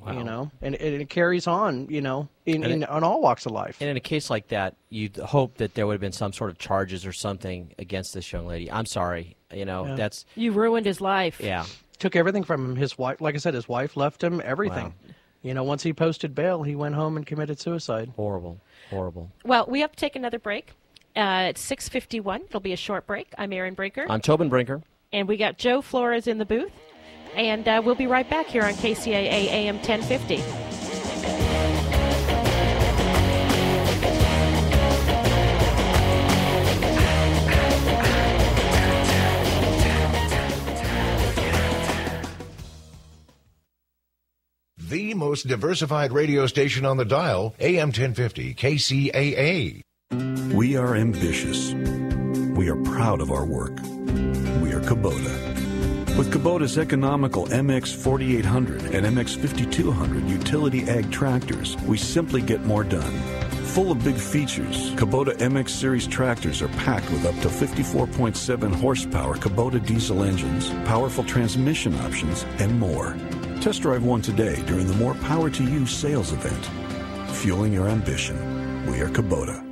Wow. You know, and it carries on, you know, on all walks of life. And in a case like that, you'd hope that there would have been some sort of charges or something against this young lady. I'm sorry. You know, that's... You ruined his life. Yeah. Took everything from him. His wife, like I said, his wife left him everything. Wow. You know, once he posted bail, he went home and committed suicide. Horrible. Well, we have to take another break. It's 6:51. It'll be a short break. I'm Erin Brinker. I'm Tobin Brinker. And we got Joe Flores in the booth. And we'll be right back here on KCAA AM 1050. The most diversified radio station on the dial, AM 1050 KCAA. We are ambitious. We are proud of our work. We are Kubota. With Kubota's economical MX 4800 and MX 5200 utility ag tractors, we simply get more done. Full of big features, Kubota MX Series tractors are packed with up to 54.7 horsepower Kubota diesel engines, powerful transmission options, and more. Test drive one today during the More Power to You sales event. Fueling your ambition. We are Kubota.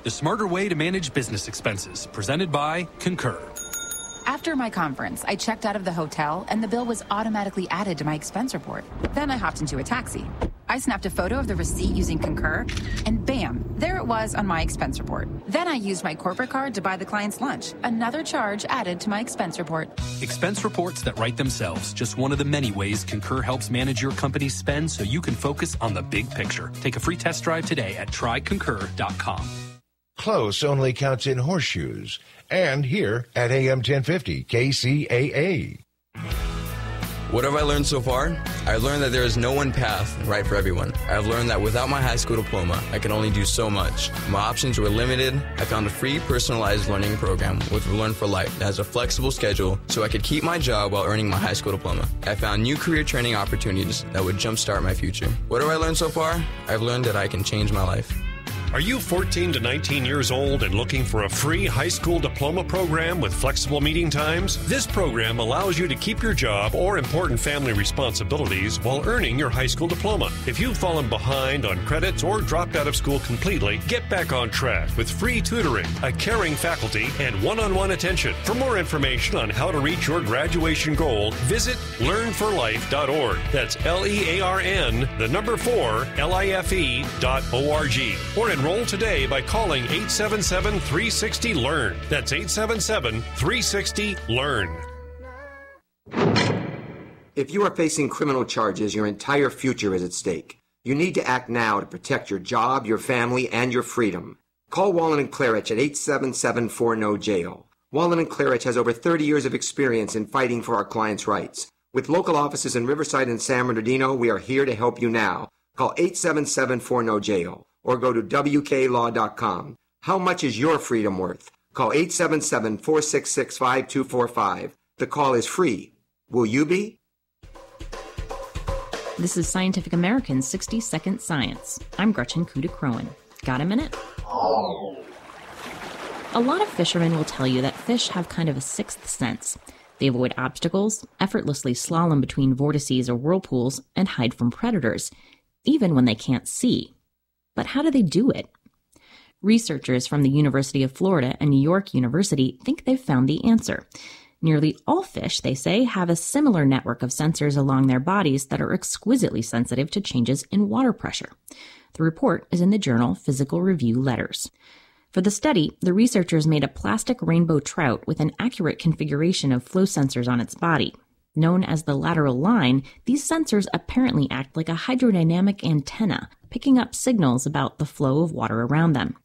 The smarter way to manage business expenses, presented by Concur. After my conference, I checked out of the hotel and the bill was automatically added to my expense report. Then I hopped into a taxi. I snapped a photo of the receipt using Concur, and bam, there it was on my expense report. Then I used my corporate card to buy the client's lunch. Another charge added to my expense report. Expense reports that write themselves. Just one of the many ways Concur helps manage your company's spend so you can focus on the big picture. Take a free test drive today at tryconcur.com. Close only counts in horseshoes. And here at AM 1050 KCAA. What have I learned so far? I've learned that there is no one path right for everyone. I've learned that without my high school diploma, I can only do so much. My options were limited. I found a free personalized learning program with Learn for Life that has a flexible schedule so I could keep my job while earning my high school diploma. I found new career training opportunities that would jumpstart my future. What have I learned so far? I've learned that I can change my life. Are you 14 to 19 years old and looking for a free high school diploma program with flexible meeting times? This program allows you to keep your job or important family responsibilities while earning your high school diploma. If you've fallen behind on credits or dropped out of school completely, get back on track with free tutoring, a caring faculty, and one-on-one attention. For more information on how to reach your graduation goal, visit learnforlife.org. That's LEARN, the number 4, LIFE.org. Or enroll today by calling 877-360-LEARN. That's 877-360-LEARN. If you are facing criminal charges, your entire future is at stake. You need to act now to protect your job, your family, and your freedom. Call Wallen and Claridge at 877-4NO-JAIL. Wallen and Claridge has over 30 years of experience in fighting for our clients' rights. With local offices in Riverside and San Bernardino, we are here to help you now. Call 877-4NO-JAIL. Or go to WKLaw.com. How much is your freedom worth? Call 877-466-5245. The call is free. Will you be? This is Scientific American's 60-Second Science. I'm Gretchen Kcaa. Got a minute? A lot of fishermen will tell you that fish have kind of a sixth sense. They avoid obstacles, effortlessly slalom between vortices or whirlpools, and hide from predators, even when they can't see. But how do they do it? Researchers from the University of Florida and New York University think they've found the answer. Nearly all fish, they say, have a similar network of sensors along their bodies that are exquisitely sensitive to changes in water pressure. The report is in the journal Physical Review Letters. For the study, the researchers made a plastic rainbow trout with an accurate configuration of flow sensors on its body. Known as the lateral line, these sensors apparently act like a hydrodynamic antenna, picking up signals about the flow of water around them.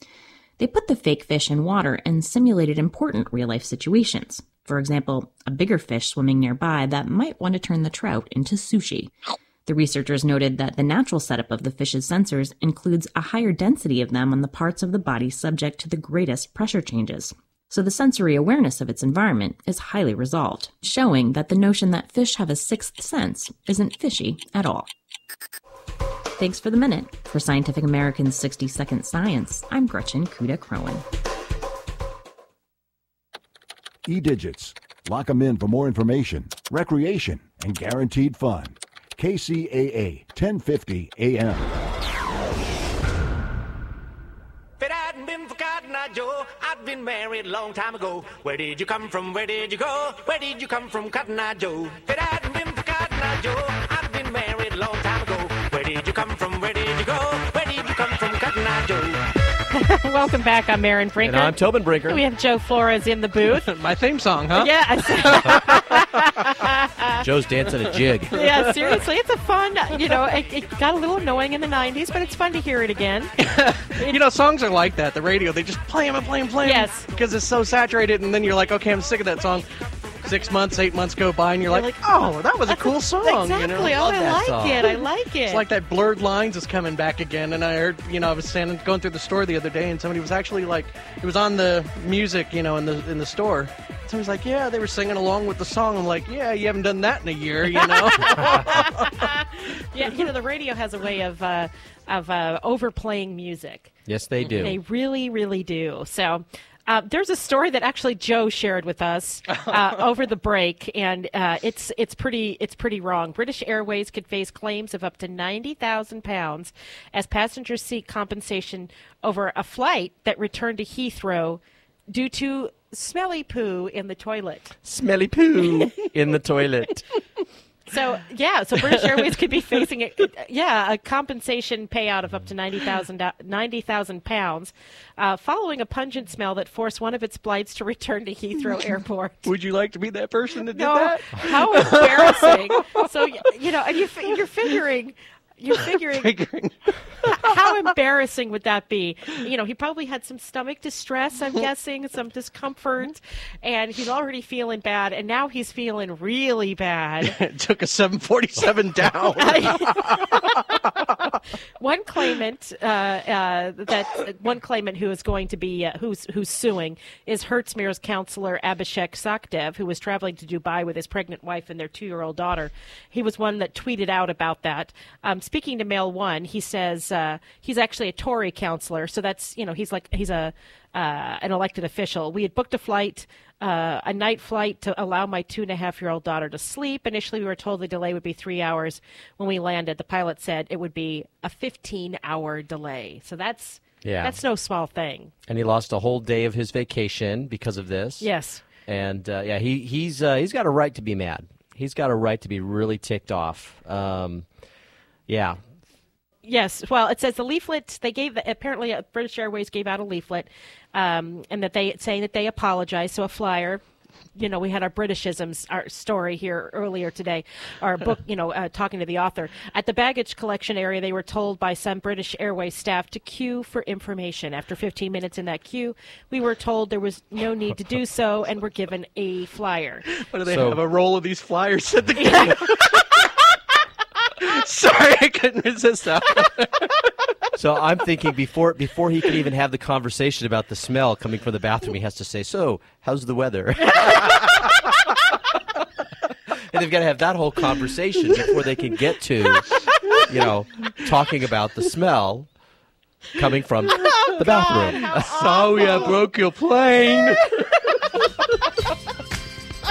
They put the fake fish in water and simulated important real-life situations. For example, a bigger fish swimming nearby that might want to turn the trout into sushi. The researchers noted that the natural setup of the fish's sensors includes a higher density of them on the parts of the body subject to the greatest pressure changes. So the sensory awareness of its environment is highly resolved, showing that the notion that fish have a sixth sense isn't fishy at all. Thanks for the minute. For Scientific American's 60-Second Science, I'm Gretchen Kcaa. E-Digits. Lock them in for more information, recreation, and guaranteed fun. KCAA 1050 AM. If it hadn't been for Cotton Eye Joe, I'd been married a long time ago. Where did you come from? Where did you go? Where did you come from, Cotton Eye Joe? If it hadn't been for Cotton Eye Joe, I'd been married a long time ago. Where did you come from? Where did you go? Where did you come from, Cotton Eye Joe? Welcome back. I'm Maren Brinker. And I'm Tobin Brinker. We have Joe Flores in the booth. My theme song, huh? Yeah. Joe's dancing a jig. Yeah, seriously. It's a fun, it got a little annoying in the 90s, but it's fun to hear it again. Songs are like that. The radio, they just play them and play them, play them. Yes. Because it's so saturated, and then you're like, okay, I'm sick of that song. 6 months, 8 months go by, and you're like, oh, that was a cool song. Exactly. I like it. It's like that Blurred Lines is coming back again, and I heard, I was going through the store the other day, and somebody was actually like, it was on the music, in the store. Somebody's like, yeah, they were singing along with the song. I'm like, yeah, you haven't done that in a year, Yeah, the radio has a way of overplaying music. Yes, they do. They really, really do. So there's a story that actually Joe shared with us over the break, and it's pretty wrong. British Airways could face claims of up to £90,000 as passengers seek compensation over a flight that returned to Heathrow due to smelly poo in the toilet. Smelly poo in the toilet. So British Airways could be facing a compensation payout of up to £90,000 following a pungent smell that forced one of its flights to return to Heathrow Airport. Would you like to be that person that did that? How embarrassing. So, and you're figuring, You're figuring how embarrassing would that be? He probably had some stomach distress, I'm guessing, some discomfort, and he's already feeling bad, and now he's feeling really bad. It took a 747 down. One claimant who is going to be who's suing is Hertzmeer's counselor Abhishek Sakdev, who was traveling to Dubai with his pregnant wife and their 2-year-old daughter. He was one that tweeted out about that. Speaking to Mail One, he says he's actually a Tory counselor, so that's he's an elected official. We had booked a night flight to allow my 2.5-year-old daughter to sleep. Initially, we were told the delay would be 3 hours. When we landed, the pilot said it would be a 15-hour delay. So that's no small thing. And he lost a whole day of his vacation because of this. Yes. And he's got a right to be mad. He's got a right to be really ticked off. Yeah. Yes. Well, it says the leaflet apparently British Airways gave out a leaflet, and that saying that they apologize. So a flyer. We had our Britishisms, our story here earlier today, our book, talking to the author. At the baggage collection area, they were told by some British Airways staff to queue for information. After 15 minutes in that queue, we were told there was no need to do so and were given a flyer. What do they have, a roll of these flyers at the queue? Sorry, I couldn't resist that. So I'm thinking before he can even have the conversation about the smell coming from the bathroom, he has to say, "So, how's the weather?" And they've got to have that whole conversation before they can get to, talking about the smell coming from the bathroom. Sorry, I broke your plane.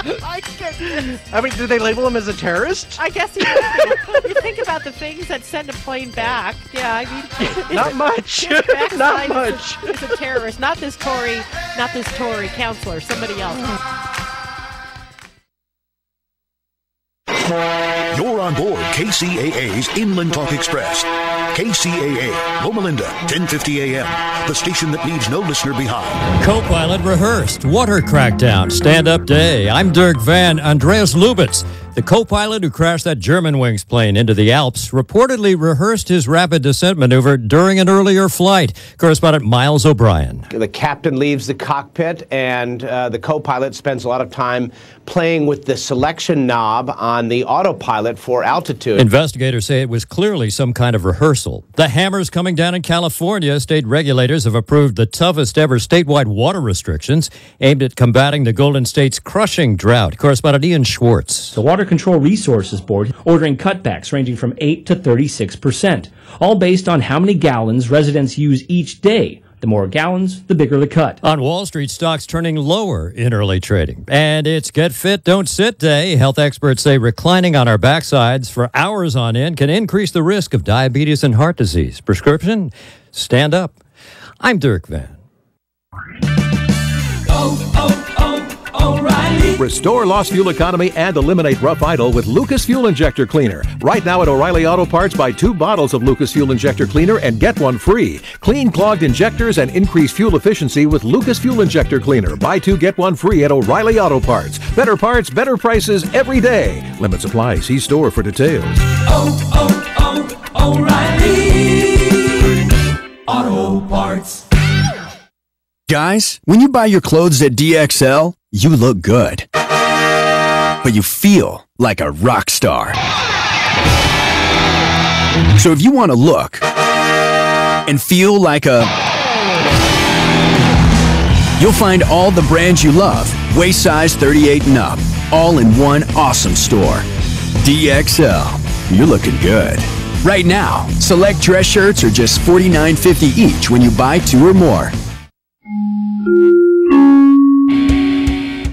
I mean, did they label him as a terrorist? I guess you think about the things that send a plane back. Yeah, I mean, not much. Not much. It's a terrorist, not this Tory counselor, somebody else. You're on board KCAA's Inland Talk Express. KCAA, Loma Linda, 1050 a.m. The station that leaves no listener behind. Co-pilot rehearsed. Water crackdown. Stand-up day. I'm Dirk Van Andreas Lubitz. The co-pilot who crashed that Germanwings plane into the Alps reportedly rehearsed his rapid descent maneuver during an earlier flight. Correspondent Miles O'Brien. The captain leaves the cockpit, and the co-pilot spends a lot of time playing with the selection knob on the autopilot for altitude. Investigators say it was clearly some kind of rehearsal. The hammer's coming down in California. State regulators have approved the toughest ever statewide water restrictions aimed at combating the Golden State's crushing drought. Correspondent Ian Schwartz. The Water Control Resources Board ordering cutbacks ranging from 8 to 36%, all based on how many gallons residents use each day. The more gallons, the bigger the cut. On Wall Street, stocks turning lower in early trading. And it's Get Fit, Don't Sit Day. Health experts say reclining on our backsides for hours on end can increase the risk of diabetes and heart disease. Prescription? Stand up. I'm Dirk Van. O'Reilly. Restore lost fuel economy and eliminate rough idle with Lucas Fuel Injector Cleaner. Right now at O'Reilly Auto Parts, buy 2 bottles of Lucas Fuel Injector Cleaner and get 1 free. Clean clogged injectors and increase fuel efficiency with Lucas Fuel Injector Cleaner. Buy 2, get 1 free at O'Reilly Auto Parts. Better parts, better prices every day. Limits apply. See store for details. O'Reilly Auto Parts. Guys, when you buy your clothes at DXL, you look good. But you feel like a rock star. So if you want to look and feel like a... You'll find all the brands you love, waist size 38 and up, all in one awesome store. DXL, you're looking good. Right now, select dress shirts are just $49.50 each when you buy 2 or more.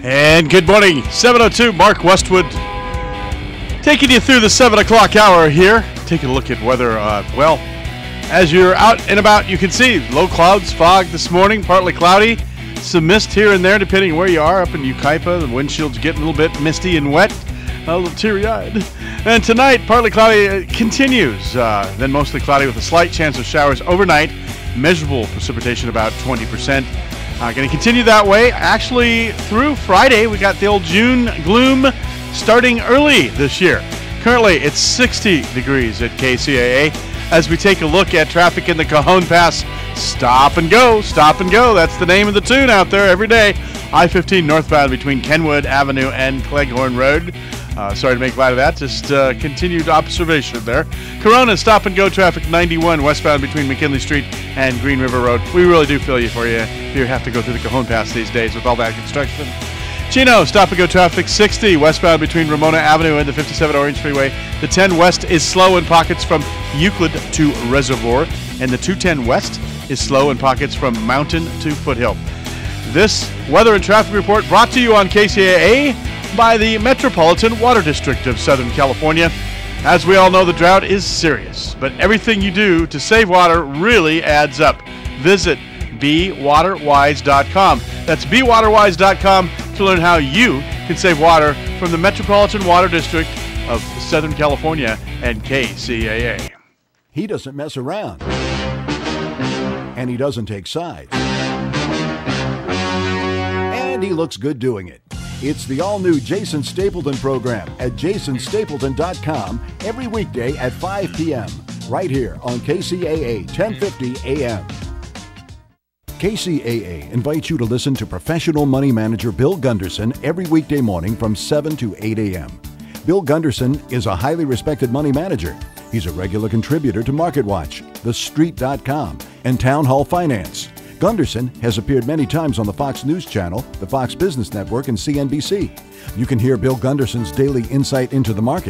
And good morning, 7:02, Mark Westwood, taking you through the 7 o'clock hour here, taking a look at weather. As you're out and about, you can see low clouds, fog this morning, partly cloudy, some mist here and there depending where you are. Up in Yucaipa, the windshield's getting a little bit misty and wet, a little teary-eyed. And tonight, partly cloudy continues, then mostly cloudy with a slight chance of showers overnight, measurable precipitation about 20%. Going to continue that way. Actually, through Friday, we got the old June gloom starting early this year. Currently, it's 60 degrees at KCAA. As we take a look at traffic in the Cajon Pass, stop and go, stop and go. That's the name of the tune out there every day. I-15 northbound between Kenwood Avenue and Cleghorn Road. Sorry to make light of that. Just continued observation there. Corona, stop and go traffic 91 westbound between McKinley Street and Green River Road. We really do feel you for you if you have to go through the Cajon Pass these days with all that construction. Chino, stop and go traffic 60 westbound between Ramona Avenue and the 57 Orange Freeway. The 10 West is slow in pockets from Euclid to Reservoir, and the 210 West is slow in pockets from Mountain to Foothill. This weather and traffic report brought to you on KCAA by the Metropolitan Water District of Southern California. As we all know, the drought is serious, but everything you do to save water really adds up. Visit BeWaterWise.com. That's BeWaterWise.com to learn how you can save water from the Metropolitan Water District of Southern California and KCAA. He doesn't mess around. And he doesn't take sides. And he looks good doing it. It's the all-new Jason Stapleton program at jasonstapleton.com every weekday at 5 p.m. right here on KCAA 1050 AM. KCAA invites you to listen to professional money manager Bill Gunderson every weekday morning from 7 to 8 a.m. Bill Gunderson is a highly respected money manager. He's a regular contributor to MarketWatch, TheStreet.com, and Town Hall Finance. Gunderson has appeared many times on the Fox News Channel, the Fox Business Network, and CNBC. You can hear Bill Gunderson's daily insight into the market